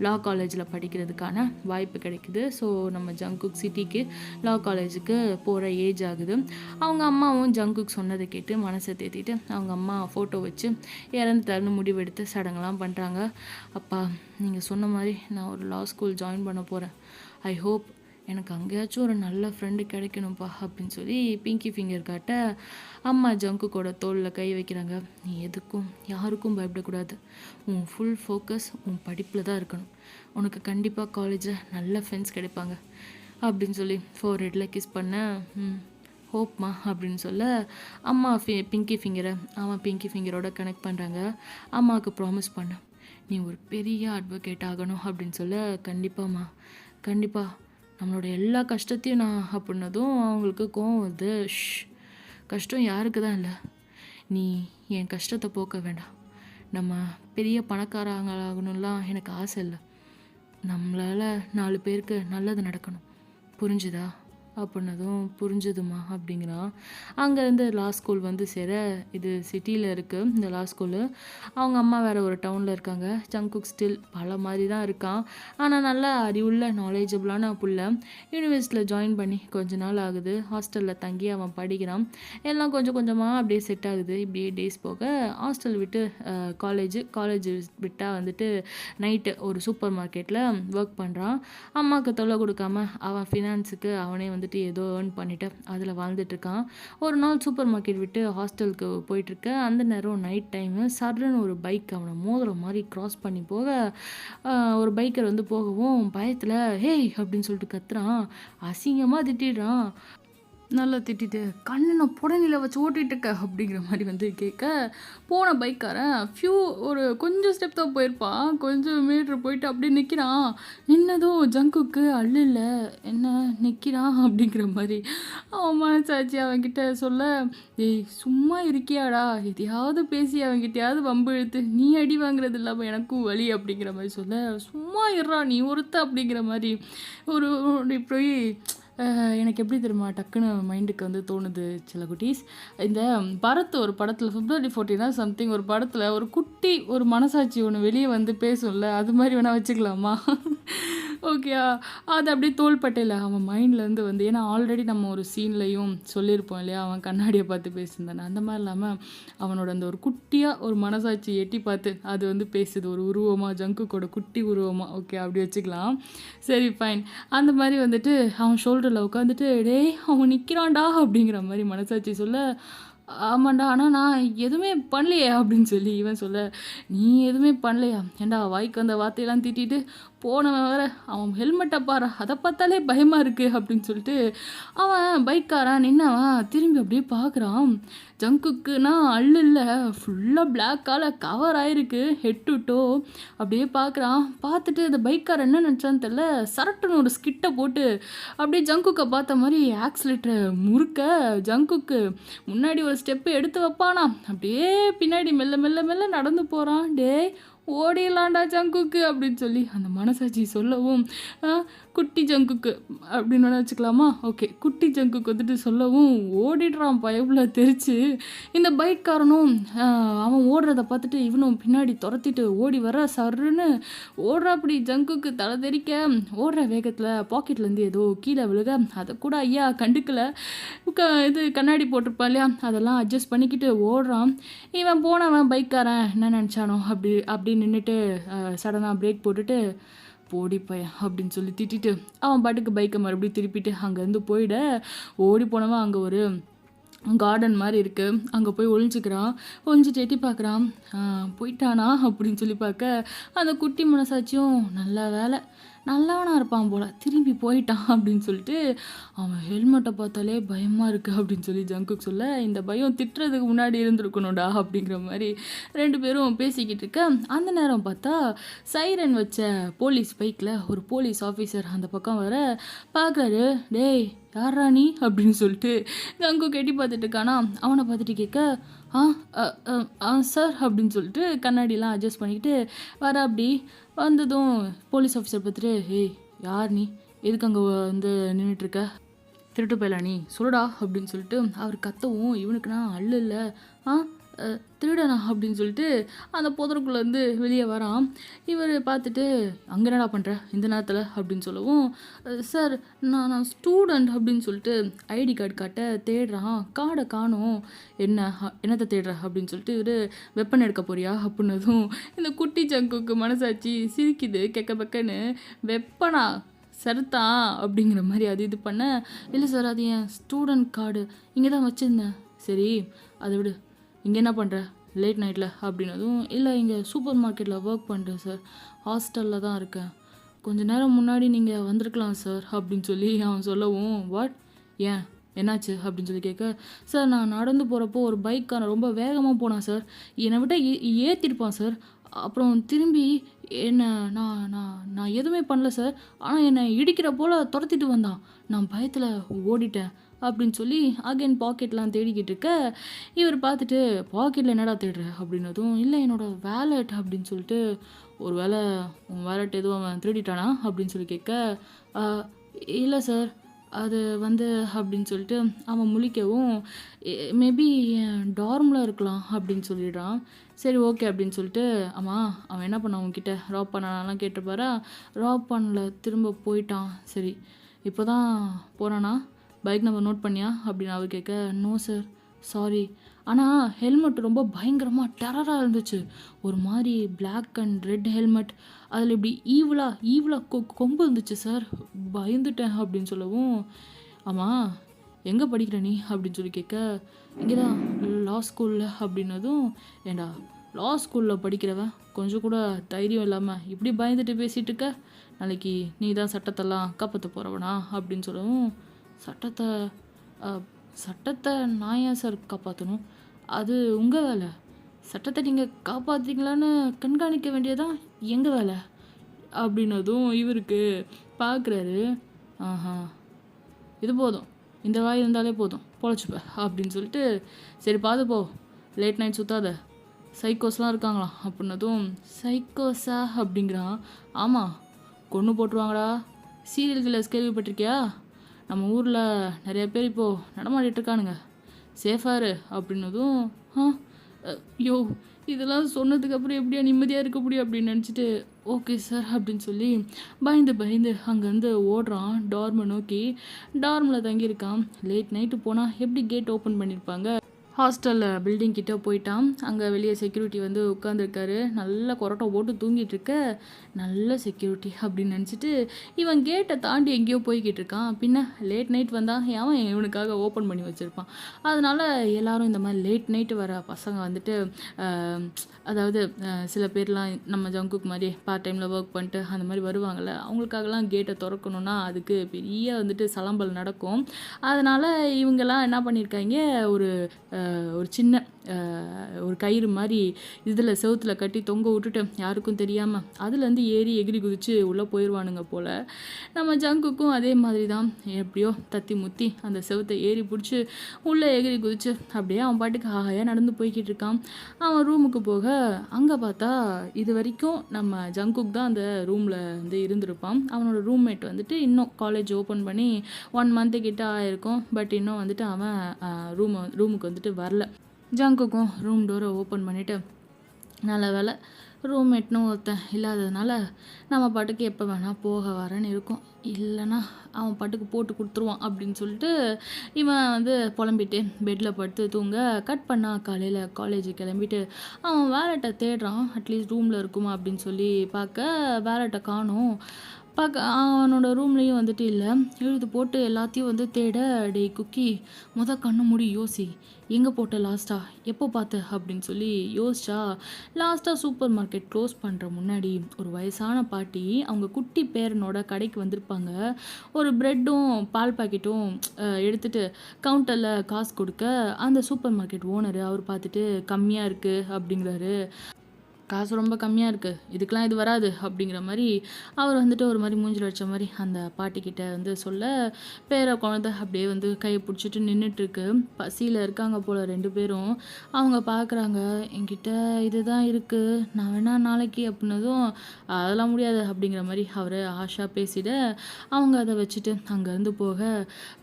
லா காலேஜில் படிக்கிறதுக்கான வாய்ப்பு கிடைக்குது. ஸோ நம்ம ஜங்குக் சிட்டிக்கு லா காலேஜுக்கு போகிற ஏஜ் ஆகுது. அவங்க அம்மாவும் ஜங்குக் சொன்னதை கேட்டு மனசை தேத்திட்டு அவங்க அம்மா ஃபோட்டோ வச்சு இறந்துட்டாருன்னு முடிவெடுத்து சடங்கெல்லாம் பண்ணுறாங்க. அப்பா நீங்கள் சொன்ன மாதிரி நான் ஒரு லா ஸ்கூல் ஜாயின் பண்ண போகிறேன், ஐ ஹோப் எனக்கு அங்கேயாச்சும் ஒரு நல்ல ஃப்ரெண்டு கிடைக்கணும்ப்பா அப்படின்னு சொல்லி பிங்கி ஃபிங்கர் காட்ட அம்மா ஜங்குக்கோட தோளில் கை வைக்கிறாங்க. நீ எதுக்கும் யாருக்கும் பயப்படக்கூடாது, உன் ஃபுல் ஃபோக்கஸ் உன் படிப்பில் தான் இருக்கணும், உனக்கு கண்டிப்பாக காலேஜில் நல்ல ஃப்ரெண்ட்ஸ் கிடைப்பாங்க அப்படின்னு சொல்லி ஃபோர்ஹெட்டில் கிஸ் பண்ண ஹோப்மா அப்படின்னு சொல்ல அம்மா பிங்கி ஃபிங்கரோட கனெக்ட் பண்ணுறாங்க. அம்மாவுக்கு ப்ராமிஸ் பண்ண நீ ஒரு பெரிய அட்வொகேட் ஆகணும் அப்படின்னு சொல்ல கண்டிப்பாம்மா கண்டிப்பாக நம்மளோட எல்லா கஷ்டத்தையும் நான் அப்படின்னதும் அவங்களுக்கு கோவம் வருது. கஷ்டம் யாருக்கு தான் இல்லை, நீ என் கஷ்டத்தை போக்க வேண்டாம், நம்ம பெரிய பணக்காரங்களாகணும்லாம் எனக்கு ஆசை இல்லை, நம்மளால் 4 பேருக்கு நல்லது நடக்கணும், புரிஞ்சுதா அப்படின்னதும் புரிஞ்சுதுமா அப்படிங்கிறான். அங்கேருந்து லா ஸ்கூல் வந்து சேர இது சிட்டியில் இருக்குது இந்த லா ஸ்கூலு. அவங்க அம்மா வேறு ஒரு டவுனில் இருக்காங்க. ஜங்குக் ஸ்டில் பல மாதிரி தான் இருக்கான், ஆனால் நல்லா அறிவுள்ள நாலேஜபிளான புள்ள. யூனிவர்சிட்டியில் ஜாயின் பண்ணி கொஞ்ச நாள் ஆகுது, ஹாஸ்டலில் தங்கி அவன் படிக்கிறான். எல்லாம் கொஞ்சம் கொஞ்சமாக அப்படியே செட் ஆகுது. இப்படியே டேஸ் போக ஹாஸ்டல் விட்டு காலேஜ் விட்டால் வந்துட்டு நைட்டு ஒரு சூப்பர் மார்க்கெட்டில் ஒர்க் பண்ணுறான். அம்மாவுக்கு தொல்லை கொடுக்காம அவன் ஃபினான்ஸுக்கு அவனே வந்து ஏதோ ஏர்ன் பண்ணிட்டு அதில் வாழ்ந்துட்டுருக்கான். ஒரு நாள் சூப்பர் மார்க்கெட் விட்டு ஹாஸ்டலுக்கு போயிட்டுருக்க அந்த நேரம் நைட் டைமு சர்ன்னு ஒரு பைக் அவனை மோதுற மாதிரி க்ராஸ் பண்ணி போக ஒரு பைக்கர் வந்து போகவும் பயத்தில் ஹேய் அப்படின்னு சொல்லிட்டு கத்துறான், அசிங்கமாக திட்டிடுறான். நல்லா திட்டிட்டு கண்ணை புடனில் வச்சு ஓட்டிகிட்டு இருக்க அப்படிங்கிற மாதிரி வந்து கேட்க போன பைக்காரன் ஒரு கொஞ்சம் ஸ்டெப் தான் போயிருப்பான், கொஞ்சம் மீட்ரு போயிட்டு அப்படியே நிற்கிறான். நின்னதும் ஜங்குக்கு அல்ல என்ன நிற்கிறான் அப்படிங்கிற மாதிரி அவன் மனசாச்சு அவன்கிட்ட சொல்ல, ஏய் சும்மா இருக்கியாடா, எதையாவது பேசி அவன்கிட்டயாவது வம்பு இழுத்து நீ அடி வாங்குறது இல்லாமல் எனக்கும் வலி அப்படிங்கிற மாதிரி சொல்ல, சும்மா இருறா நீ ஒருத்த அப்படிங்கிற மாதிரி போய் எனக்கு எப்படி தெரியுமா டக்குன்னு மைண்டுக்கு வந்து தோணுது சில குட்டீஸ், இந்த பரத் ஒரு படத்தில் February 14 சம்திங் ஒரு படத்தில் ஒரு குட்டி ஒரு மனசாட்சி ஒன்று வெளியே வந்து பேசும்ல, அது மாதிரி வேணால் வச்சுக்கலாமா? ஓகேயா, அது அப்படியே தோள்பட்டையில் அவன் மைண்ட்லேருந்து வந்து, ஏன்னா ஆல்ரெடி நம்ம ஒரு சீன்லையும் சொல்லியிருப்போம் இல்லையா, அவன் கண்ணாடியை பார்த்து பேசியிருந்தானே, அந்த மாதிரி இல்லாமல் அவனோட அந்த ஒரு குட்டியாக ஒரு மனசாட்சி எட்டி பார்த்து அது வந்து பேசுது, ஒரு உருவமாக, ஜங்குக்கோட குட்டி உருவமாக. ஓகே, அப்படி வச்சுக்கலாம். சரி ஃபைன். அந்த மாதிரி வந்துட்டு அவன் ஷோல்டரில் உட்காந்துட்டு டேய் அவன் நிற்கிறான்டா அப்படிங்கிற மாதிரி மனசாட்சி சொல்ல, ஆமாண்டா. ஆனா நான் எதுவுமே பண்ணலையே அப்படின்னு சொல்லி இவன் சொல்ல, "நீ எதுவுமே பண்ணலையா? ஏன்டா வாய்க்கு வந்த வார்த்தையெல்லாம் திட்டிட்டு, போனவன் வேற அவன் ஹெல்மெட்ட பாரேன், அத பார்த்தாலே பயமா இருக்கு" அப்படின்னு சொல்லிட்டு, அவன் பைக்காரன் நின்னவன் திரும்பி அப்படியே பார்க்குறான். ஜங்குக்குன்னா அள்ளு இல்ல, ஃபுல்லா பிளாக்கால கவர் ஆயிருக்கு ஹெட் டு டோ. அப்படியே பார்க்குறான். பார்த்துட்டு அந்த பைக்காரன் என்ன நினச்சான்னு தெரியல, சரட்டுன்னு ஒரு ஸ்கிட்ட போட்டு அப்படியே ஜங்குக்க பார்த்த மாரி ஆக்ஸிலேட்டர முறுக்க, ஜங்குக்கு முன்னாடி ஒரு ஸ்டெப்பு எடுத்து வைப்பானா, அப்படியே பின்னாடி மெல்ல மெல்ல மெல்ல நடந்து போகிறான். டேய் ஓடிடலாண்டா ஜங்குக்கு அப்படின்னு சொல்லி அந்த மனசாட்சி சொல்லவும், குட்டி ஜங்குக்கு அப்படின்னு வேணா வச்சுக்கலாமா? ஓகே, குட்டி ஜங்குக்கு வந்துட்டு சொல்லவும் ஓடிடுறான் பயப்புல தெரிச்சு. இந்த பைக்காரனும் அவன் ஓடுறத பார்த்துட்டு இவனும் பின்னாடி துரத்திட்டு ஓடி வர சர்ருன்னு ஓடுறாப்படி. ஜங்குக்கு தலை தெறிக்க ஓடுற வேகத்தில் பாக்கெட்லேருந்து ஏதோ கீழே விழுக, அதை கூட ஐயா கண்டுக்கல. இது கண்ணாடி போட்டிருப்பான் இல்லையா, அதெல்லாம் அட்ஜஸ்ட் பண்ணிக்கிட்டு ஓடுறான். இவன் போனவன் பைக்காரன் என்ன நினச்சானோ அப்படி நின்றுட்டு சடனாக பிரேக் போட்டுட்டு, போடி பையன் அப்படின்னு சொல்லி திட்டிட்டு அவன் பாட்டுக்கு பைக்கை மறுபடியும் திருப்பிட்டு அங்கேருந்து போயிட, ஓடி போனவன் அங்கே ஒரு கார்டன் மாதிரி இருக்குது, அங்கே போய் ஒழிஞ்சிக்கிறான். ஒழிஞ்சிட்டு எட்டி பார்க்குறான். போயிட்டானா அப்படின்னு சொல்லி பார்க்க, அந்த குட்டி மனசாட்சியும் நல்ல வேலை நல்லவனாக இருப்பான் போல், திரும்பி போயிட்டான் அப்படின்னு சொல்லிட்டு, அவன் ஹெல்மெட்டை பார்த்தாலே பயமாக இருக்குது அப்படின்னு சொல்லி ஜங்குக்கு சொல்ல, இந்த பயம் திட்டுறதுக்கு முன்னாடி இருந்திருக்கணும்டா அப்படிங்கிற மாதிரி 2 பேரும் பேசிக்கிட்டு இருக்க, அந்த நேரம் பார்த்தா சைரன் வச்ச போலீஸ் பைக்கில் ஒரு போலீஸ் ஆஃபீஸர் அந்த பக்கம் வர பார்க்குறாரு. டேய் யாரா நீ அப்படின்னு சொல்லிட்டு ஜங்கு கெட்டி பார்த்துட்டு இருக்கானா, அவனை பார்த்துட்டு கேட்க, சார் அப்படின்னு சொல்லிட்டு கண்ணாடிலாம் அட்ஜஸ்ட் பண்ணிக்கிட்டு வர. அப்படி வந்ததும் போலீஸ் ஆஃபீஸர் பார்த்துட்டு, ஏய் யார் நீ, எதுக்கு அங்கே வந்து நின்றுட்டுருக்க, திருட்டு போயிடலாம் நீ சொல்லுடா அப்படின்னு சொல்லிட்டு அவர் கத்தவும், இவனுக்குன்னா அள்ளு இல்லை, திருடனா அப்படின்னு சொல்லிட்டு அந்த புதருக்குள்ளேருந்து வெளியே வரான். இவர் பார்த்துட்டு, அங்கே என்னடா பண்ணுற இந்த நேரத்தில் அப்படின்னு சொல்லவும், சார் நான் ஸ்டூடெண்ட் அப்படின்னு சொல்லிட்டு ஐடி கார்டு காட்ட தேடுறான். கார்டை காணும். என்னத்தை தேடுற அப்படின்னு சொல்லிட்டு இவர், வெப்பன் எடுக்க போறியா அப்படின்னதும் இந்த குட்டி ஜங்குக்கு மனசாட்சி சிரிக்குது கெக்க பக்கன்னு. வெப்பனா சருத்தான் அப்படிங்கிற மாதிரி அது இது பண்ண, இல்லை சார் அது என் ஸ்டூடெண்ட் கார்டு இங்கே தான் வச்சுருந்தேன். சரி அதை விடு, இங்கே என்ன பண்ணுற லேட் நைட்டில் அப்படின்னதும், இல்லை இங்கே சூப்பர் மார்க்கெட்டில் ஒர்க் பண்ணுறேன் சார், ஹாஸ்டலில் தான் இருக்கேன், கொஞ்சம் நேரம் முன்னாடி நீங்கள் வந்திருக்கலாம் சார் அப்படின்னு சொல்லி அவன் சொல்லவும், வாட் ஏன் என்னாச்சு அப்படின்னு சொல்லி கேட்க, சார் நான் நடந்து போகிறப்போ ஒரு பைக்கான ரொம்ப வேகமாக போனான் சார், என்னை விட்ட ஏற்றிருப்பான் சார், அப்புறம் திரும்பி என்ன நான் நான் நான் எதுவுமே பண்ணல சார், ஆனால் என்னை இடிக்கிற போல் துரத்திட்டு வந்தான், நான் பயத்தில் ஓடிட்டேன் அப்படின்னு சொல்லி அகைன் பாக்கெட்லாம் தேடிக்கிட்டு இருக்க, இவர் பார்த்துட்டு, பாக்கெட்டில் என்னடா தேடுற அப்படின்னதும், இல்லை என்னோடய வேலட் அப்படின்னு சொல்லிட்டு, ஒரு வேளை உன் வேலட் எதுவும் அவன் திருடிட்டானா அப்படின்னு சொல்லி கேட்க, இல்லை சார் அது வந்து அப்படின்னு சொல்லிட்டு அவன் முழிக்கவும், மேபி என் டார்மில் இருக்கலாம் அப்படின்னு சொல்லிடுறான். சரி ஓகே அப்படின்னு சொல்லிட்டு, ஆமாம் அவன் என்ன பண்ணான் உங்ககிட்ட, ராப் பண்ணானாலாம் கேட்டிருப்பாரா, ராப் பண்ணல திரும்ப போயிட்டான், சரி இப்போ தான் போகிறானா, பைக் நம்பர் நோட் பண்ணியா அப்படின்னு அவர் கேட்க, நோ சார் சாரி, ஆனால் ஹெல்மெட் ரொம்ப பயங்கரமாக டெரராக இருந்துச்சு, ஒரு மாதிரி பிளாக் அண்ட் ரெட் ஹெல்மெட், அதில் இப்படி ஈவலாக கொம்பு இருந்துச்சு சார், பயந்துட்டேன் அப்படின்னு சொல்லவும், ஆமாம் எங்கே படிக்கிற நீ அப்படின்னு சொல்லி கேட்க, இங்கே தான் லா ஸ்கூலில் அப்படின்னதும், ஏண்டா லா ஸ்கூலில் படிக்கிறவன் கொஞ்சம் கூட தைரியம் இல்லாமல் இப்படி பயந்துட்டு பேசிகிட்டு இருக்க, நாளைக்கு நீ தான் சட்டத்தெல்லாம் காப்பாற்ற போகிறவனா அப்படின்னு சொல்லவும், சட்டத்தை நான் ஏன் சார் காப்பாற்றணும், அது உங்கள் வேலை, சட்டத்தை நீங்கள் காப்பாற்றுறீங்களான்னு கண்காணிக்க வேண்டியதான் எங்கள் வேலை அப்படின்னதும் இவருக்கு பார்க்குறாரு, ஆஹா இது போதும், இந்த வாய் இருந்தாலே போதும் பொழைச்சிப்ப அப்படின்னு சொல்லிட்டு, சரி பார்த்து போ, லேட் நைட் சுற்றாத, சைக்கோஸ்லாம் இருக்காங்களாம் அப்படின்னதும், சைக்கோஸா அப்படிங்கிறான். ஆமாம் கொன்று போட்டுருவாங்கடா, சீரியல் கில்லர்ஸ் கேள்விப்பட்டிருக்கியா, நம்ம ஊரில் நிறைய பேர் இப்போது நடமாடிட்டுருக்கானுங்க, சேஃபாரு அப்படின்னதும், யோ இதெல்லாம் சொன்னதுக்கப்புறம் எப்படியா நிம்மதியாக இருக்க முடியும் அப்படின்னு நினச்சிட்டு, ஓகே சார் அப்படின்னு சொல்லி பயந்து அங்கேருந்து ஓடுறான் டார்மை நோக்கி. டார்மில் தங்கியிருக்கான். லேட் நைட்டு போனால் எப்படி கேட் ஓப்பன் பண்ணியிருப்பாங்க, ஹாஸ்டல் பில்டிங் கிட்ட போயிட்டான். அங்கே வெளியே செக்யூரிட்டி வந்து உட்காந்துருக்காரு. நல்லா கொரட்டை போட்டு தூங்கிட்டு இருக்க, நல்ல செக்யூரிட்டி அப்படின்னு நினச்சிட்டு இவன் கேட்டை தாண்டி எங்கேயோ போய்கிட்டு இருக்கான். பின்ன லேட் நைட் வந்தால் அவன் இவனுக்காக ஓப்பன் பண்ணி வச்சுருப்பான். அதனால் எல்லாரும் இந்த மாதிரி லேட் நைட்டு வர பசங்க வந்துட்டு அதாவது சில பேர்லாம் நம்ம ஜங்குக் மாதிரி பார்ட் டைமில் ஒர்க் பண்ணிட்டு அந்த மாதிரி வருவாங்கள்ல, அவங்களுக்காகலாம் கேட்டை திறக்கணுன்னா அதுக்கு பெரிய வந்துட்டு சலம்பல் நடக்கும். அதனால் இவங்கெல்லாம் என்ன பண்ணியிருக்காங்க, ஒரு ஒரு சின்ன ஒரு கயிறு மாதிரி இதில் செவுத்தில் கட்டி தொங்க விட்டுட்டு யாருக்கும் தெரியாமல் அதுலேருந்து ஏறி எகிரி குதித்து உள்ளே போயிடுவானுங்க போல். நம்ம ஜங்குக்கும் அதே மாதிரி தான், எப்படியோ தத்தி முத்தி அந்த செவுத்தை ஏறி பிடிச்சி உள்ளே எகிரி குதிச்சு அப்படியே அவன் பாட்டுக்கு ஆகையாக நடந்து போய்கிட்டு இருக்கான். அவன் ரூமுக்கு போக அங்கே பார்த்தா இது வரைக்கும் நம்ம ஜங்குக் தான் அந்த ரூமில் வந்து இருந்திருப்பான். அவனோட ரூம்மேட் வந்துட்டு இன்னும் காலேஜ் ஓப்பன் பண்ணி 1 மந்த்து கிட்ட ஆயிருக்கும். பட் இன்னும் வந்துட்டு அவன் ரூமுக்கு வந்துட்டு வரல. ஜங்குக்கும் ரூம் டோரை ஓப்பன் பண்ணிவிட்டு நல்ல வேலை ரூம்மேட்னு ஒருத்தன் இல்லாததுனால நம்ம பாட்டுக்கு எப்போ வேணால் போக வரேன்னு இருக்கும், இல்லைனா அவன் பாட்டுக்கு போட்டு கொடுத்துருவான் அப்படின்னு சொல்லிட்டு இவன் வந்து புலம்பிட்டு பெட்டில் படுத்து தூங்க. கட் பண்ணால் காலையில் காலேஜ் கிளம்பிட்டு அவன் வேலெட்டை தேடுறான். அட்லீஸ்ட் ரூமில் இருக்குமா அப்படின்னு சொல்லி பார்க்க வேலெட்டை காணும். அவனோட ரூம்லேயும் வந்துட்டு இல்லை. எழுது போட்டு எல்லாத்தையும் வந்து தேட, டேய் குக்கி கண்ணு மூடி யோசி, எங்கே போட்ட லாஸ்ட்டா, எப்போ பார்த்த அப்படின்னு சொல்லி யோசிச்சா, லாஸ்ட்டாக சூப்பர் மார்க்கெட் க்ளோஸ் பண்ணுற முன்னாடி ஒரு வயசான பாட்டி அவங்க குட்டி பேரனோட கடைக்கு வந்திருப்பாங்க. ஒரு ப்ரெட்டும் பால் பாக்கெட்டும் எடுத்துகிட்டு கவுண்டரில் காசு கொடுக்க, அந்த சூப்பர் மார்க்கெட் ஓனரு அவர் பார்த்துட்டு கம்மியாக இருக்குது அப்படிங்கிறாரு. காசு ரொம்ப கம்மியாக இருக்குது, இதுக்கெலாம் இது வராது அப்படிங்கிற மாதிரி அவர் வந்துட்டு ஒரு மாதிரி மூஞ்சில் அடித்த மாதிரி அந்த பாட்டிக்கிட்ட வந்து சொல்ல, பேர குழந்தை அப்படியே வந்து கையை பிடிச்சிட்டு நின்றுட்டுருக்கு. பசியில் இருக்காங்க போல் 2 பேரும். அவங்க பார்க்குறாங்க, என்கிட்ட இதுதான் இருக்குது, நான் வேணா நாளைக்கு அப்படின்னதும் அதெல்லாம் முடியாது அப்படிங்கிற மாதிரி அவர் ஆஷா பேசிட அவங்க அதை வச்சுட்டு அங்கேருந்து போக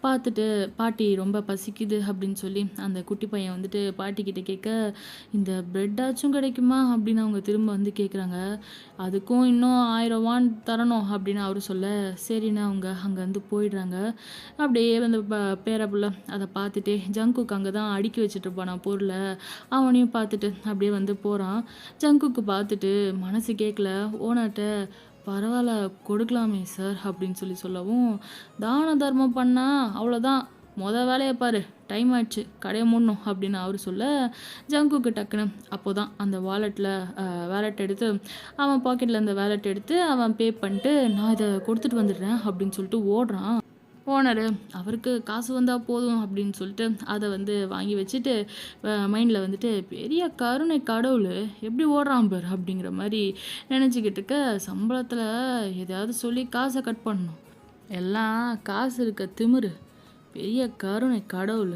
பார்த்துட்டு பாட்டி ரொம்ப பசிக்குது அப்படின்னு சொல்லி அந்த குட்டி பையன் வந்துட்டு பாட்டிக்கிட்ட கேட்க, இந்த ப்ரெட்டாச்சும் கிடைக்குமா அப்படின்னு அவங்க திரும்ப வந்து கேட்குறாங்க. அதுக்கும் இன்னும் 1000 வான் தரணும் அப்படின்னு அவர் சொல்ல, சரிண்ணா அவங்க அங்கேருந்து போயிடுறாங்க. அப்படியே வந்து பேரப்புள்ள அதை பார்த்துட்டே ஜங்குக்கு அங்கே தான் அடுக்கி வச்சுட்டு இருப்பான் பொருளை, அவனையும் பார்த்துட்டு அப்படியே வந்து போகிறான். ஜங்குக்கு பார்த்துட்டு மனசு கேட்கல, ஓனர்கிட்ட பரவாயில்ல கொடுக்கலாமே சார் அப்படின்னு சொல்லவும், தான தர்மம் பண்ணால் அவ்வளோதான், வேலையை பாரு, டைம் ஆயிடுச்சு, கடையை மூடணும் அப்படின்னு அவர் சொல்ல, ஜங்குக்கு டக்குன்னு அப்போ தான் அந்த வேலெட் எடுத்து அவன் பாக்கெட்டில் அந்த வேலெட் எடுத்து அவன் பே பண்ணிட்டு, நான் இதை கொடுத்துட்டு வந்துடுறேன் அப்படின்னு சொல்லிட்டு ஓடுறான். ஓனரு அவருக்கு காசு வந்தால் போதும் அப்படின்னு சொல்லிட்டு அதை வந்து வாங்கி வச்சுட்டு மைண்டில் வந்துட்டு, பெரிய கருணை கடவுள் எப்படி ஓடுறான் பார் அப்படிங்கிற மாதிரி நினச்சிக்கிட்டு இருக்க, சம்பளத்தில் எதாவது சொல்லி காசை கட் பண்ணணும், எல்லாம் காசு இருக்க திமிரு, பெரிய கருணை கடவுள்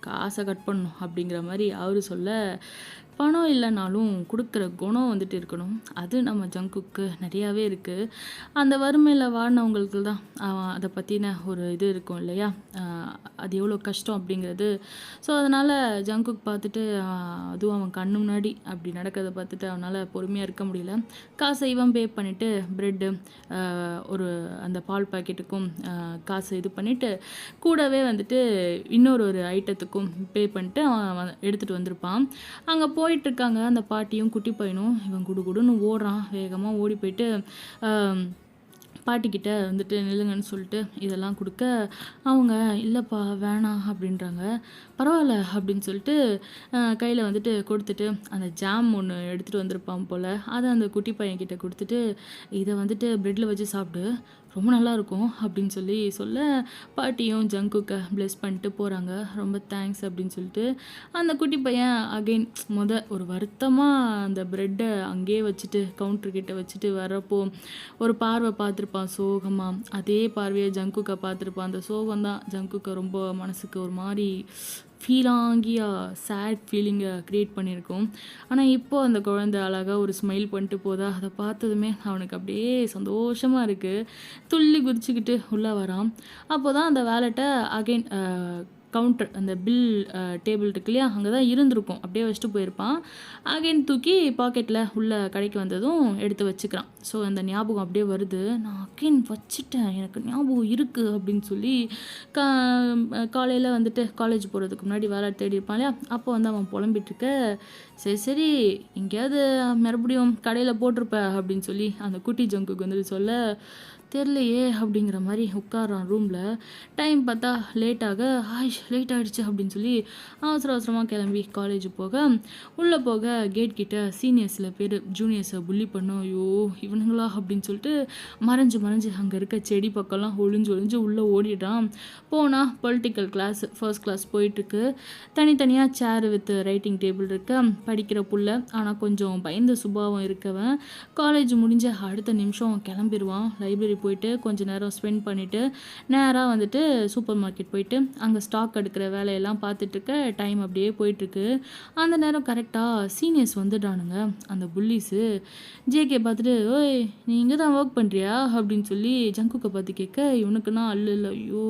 காசை கட் பண்ணணும் அப்படிங்கிற மாதிரி அவர் சொல்ல, பணம் இல்லைனாலும் கொடுக்குற குணம் வந்துட்டு இருக்கணும். அது நம்ம ஜங்குக்கு நிறையாவே இருக்குது. அந்த வறுமையில் வாழ்னவங்களுக்கு தான் அதை பற்றின ஒரு இது இருக்கும் இல்லையா, அது எவ்வளோ கஷ்டம் அப்படிங்கிறது. ஸோ அதனால் ஜங்குக் பார்த்துட்டு அதுவும் அவன் கண்ணு முன்னாடி அப்படி நடக்கிறத பார்த்துட்டு அவனால் பொறுமையாக இருக்க முடியல. காசை இவன் பே பண்ணிவிட்டு ப்ரெட்டு ஒரு அந்த பால் பாக்கெட்டுக்கும் காசு இது பண்ணிவிட்டு கூடவே வந்துட்டு இன்னொரு ஐட்டத்துக்கும் பே பண்ணிட்டு அவன் எடுத்துகிட்டு வந்திருப்பான். அங்கே போயிட்டுருக்காங்க அந்த பாட்டியும் குட்டி பையனும். இவன் குடுன்னு ஓடுறான். வேகமாக ஓடி போயிட்டு பாட்டிக்கிட்ட வந்துட்டு நில்லுங்கன்னு சொல்லிட்டு இதெல்லாம் கொடுக்க, அவங்க இல்லைப்பா வேணாம் அப்படின்றாங்க. பரவாயில்ல அப்படின்னு சொல்லிட்டு கையில் வந்துட்டு கொடுத்துட்டு அந்த ஜாம் ஒன்று எடுத்துகிட்டு வந்திருப்பான் போல், அதை அந்த குட்டி பையன்கிட்ட கொடுத்துட்டு, இதை வந்துட்டு ப்ரெட்டில் வச்சு சாப்பிடு, ரொம்ப நல்லாயிருக்கும் அப்படின்னு சொல்ல பாட்டியும் ஜங்குக்கை ப்ளெஸ் பண்ணிட்டு போகிறாங்க. ரொம்ப தேங்க்ஸ் அப்படின்னு சொல்லிட்டு அந்த குட்டி பையன் அகெயின் ஒரு வருத்தமாக அந்த ப்ரெட்டை அங்கேயே வச்சுட்டு கவுண்டர்கிட்ட வச்சுட்டு வரப்போ ஒரு பார்வை பார்த்துருப்பான் சோகமாக. அதே பார்வையை ஜங்குக்கை பார்த்துருப்பான். அந்த சோகம்தான் ஜங்குக்கை ரொம்ப மனசுக்கு ஒரு மாதிரி ஃபீலாங்கியாக சேட் ஃபீலிங்கை க்ரியேட் பண்ணியிருக்கோம். ஆனால் இப்போது அந்த குழந்தை அழகாக ஒரு ஸ்மைல் பண்ணிட்டு போதா, அதை பார்த்ததுமே அவனுக்கு அப்படியே சந்தோஷமாக இருக்குது. துள்ளி குதிச்சுக்கிட்டு உள்ளே வரான். அப்போ தான் அந்த வேலெட்டை அகெயின் கவுண்டர் அந்த பில் டேபிள் இருக்கு இல்லையா, அங்கே தான் இருந்திருக்கும். அப்படியே வச்சுட்டு போயிருப்பான். அகைன் தூக்கி பாக்கெட்டில் உள்ள கடைக்கு வந்ததும் எடுத்து வச்சுக்கிறான். ஸோ அந்த ஞாபகம் அப்படியே வருது. நான் அகைன் வச்சுட்டேன், எனக்கு ஞாபகம் இருக்குது அப்படின்னு சொல்லி கா காலையில் வந்துட்டு காலேஜ் போகிறதுக்கு முன்னாடி வேலை தேடி இருப்பான் இல்லையா, அப்போ வந்து அவன் புலம்பிகிட்ருக்க, சரி சரி எங்கேயாவது மறுபடியும் கடையில் போட்டிருப்ப அப்படின்னு சொல்லி அந்த குட்டி ஜங்குக்கு வந்துட்டு சொல்ல, தெரிலையே அப்படிங்கிற மாதிரி உட்காரான் ரூமில். டைம் பார்த்தா லேட்டாக, லேட் ஆகிடுச்சு அப்படின்னு சொல்லி அவசர அவசரமாக கிளம்பி காலேஜ் போக, உள்ளே போக கேட் கிட்ட சீனியர்ஸில் பேர் ஜூனியர்ஸை புள்ளி பண்ணோம். ஐயோ இவனுங்களா அப்படின்னு சொல்லிட்டு மறைஞ்சு அங்கே இருக்க செடி பக்கம்லாம் ஒளிஞ்சு உள்ளே ஓடிடுறான். போனால் பொலிட்டிக்கல் கிளாஸ் ஃபர்ஸ்ட் கிளாஸ் போயிட்டுருக்கு. தனித்தனியாக சேர் வித் ரைட்டிங் டேபிள் இருக்க, படிக்கிற புள்ள ஆனால் கொஞ்சம் பயந்த சுபாவம் இருக்கவன் காலேஜ் முடிஞ்ச அடுத்த நிமிஷம் கிளம்பிடுவான். லைப்ரரி போயிட்டு கொஞ்சம் நேரம் ஸ்பெண்ட் பண்ணிவிட்டு நேராக வந்துட்டு சூப்பர் மார்க்கெட் போயிட்டு அங்கே ஸ்டாக் எடுக்கிற வேலையெல்லாம் பார்த்துட்ருக்க டைம் அப்படியே போயிட்டுருக்கு. அந்த நேரம் கரெக்டாக சீனியர்ஸ் வந்துட்டானுங்க, அந்த புல்லிஸு. ஜேகே பார்த்துட்டு, ஓய் நீ இங்கே தான் ஒர்க் பண்ணுறியா அப்படின்னு சொல்லி ஜங்குக்கை பார்த்து கேட்க, இவனுக்குன்னா இல்லை ஐயோ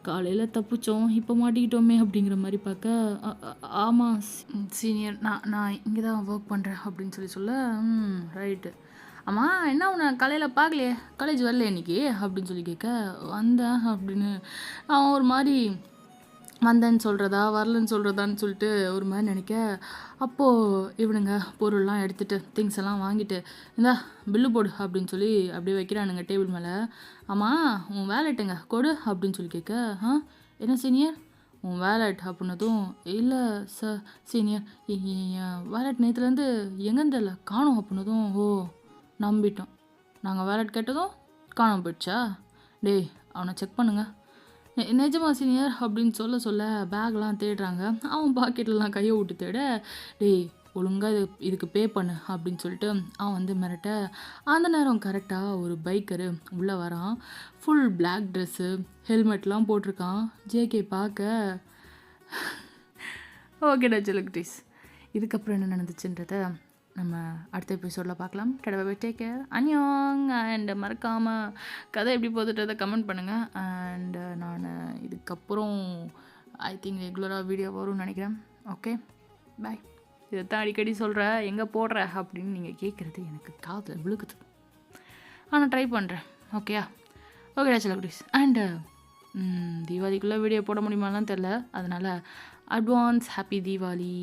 காலையில் தப்பிச்சோம் இப்போ மாட்டிக்கிட்டோமே அப்படிங்கிற மாதிரி பார்க்க, ஆமாம் சீனியர் நான் இங்கே தான் ஒர்க் பண்ணுறேன் அப்படின்னு சொல்ல, ரைட்டு. ஆமாம் என்ன உன்னை காலையில் பார்க்கலையே, காலேஜ் வரல இன்னைக்கு அப்படின்னு சொல்லி கேட்க, வந்தேன் அப்படின்னு அவன் ஒரு மாதிரி வந்தேன்னு சொல்கிறதா வரலன்னு சொல்கிறதான்னு சொல்லிட்டு ஒரு மாதிரி நினைக்க, அப்போது இவனுங்க பொருள்லாம் எடுத்துகிட்டு திங்ஸ் எல்லாம் வாங்கிட்டு இந்தா பில்லு போடு அப்படின்னு சொல்லி அப்படியே வைக்கிறானுங்க டேபிள் மேலே. ஆமாம் உன் வேலெட்டுங்க கொடு அப்படின்னு சொல்லி கேட்க, என்ன சீனியர் உன் வேலட் அப்படின்னதும், இல்லை சார் சீனியர் என் வேலட் நேற்றுலேருந்து எங்கேருந்து இல்லை காணும் அப்படின்னதும், ஓ நம்பிட்டோம், நாங்கள் வேலட் கேட்டதும் காணாமல் போயிடுச்சா, டேய் அவனை செக் பண்ணுங்க. நிஜமா சீனியர் அப்படின்னு சொல்ல பேக்லாம் தேடுறாங்க. அவன் பாக்கெட்லலாம் கையை விட்டு தேட, டேய் ஒழுங்காக இதுக்கு பே பண்ணு அப்படின்னு சொல்லிட்டு அவன் வந்து மிரட்ட, அந்த நேரம் கரெக்டாக ஒரு பைக்கரு உள்ளே வரான். ஃபுல் பிளாக் ட்ரெஸ்ஸு ஹெல்மெட்லாம் போட்டிருக்கான். ஜேகே பார்க்க, ஓகேடா செலக்டிஸ், இதுக்கப்புறம் என்ன நடந்துச்சுன்றத நம்ம அடுத்த எபிசோடில் பார்க்கலாம். கடவை டேக் கேர், அன்யோங். அண்ட் மறக்காமல் கதை எப்படி போதுன்றதை கமெண்ட் பண்ணுங்கள். அண்ட் நான் இதுக்கப்புறம் ஐ திங்க் ரெகுலராக வீடியோ வரும்னு நினைக்கிறேன். Okay bye. இதைத்தான் அடிக்கடி சொல்கிற, எங்கே போடுற அப்படின்னு நீங்கள் கேட்குறது எனக்கு காதில் விழுக்குது, ஆனால் ட்ரை பண்ணுறேன். ஓகேயா? ஓகேடா செலக்டிஸ். அண்டு தீபாவளிக்குள்ளே வீடியோ போட முடியுமாலாம் தெரில, அதனால் அட்வான்ஸ் ஹாப்பி தீபாவளி.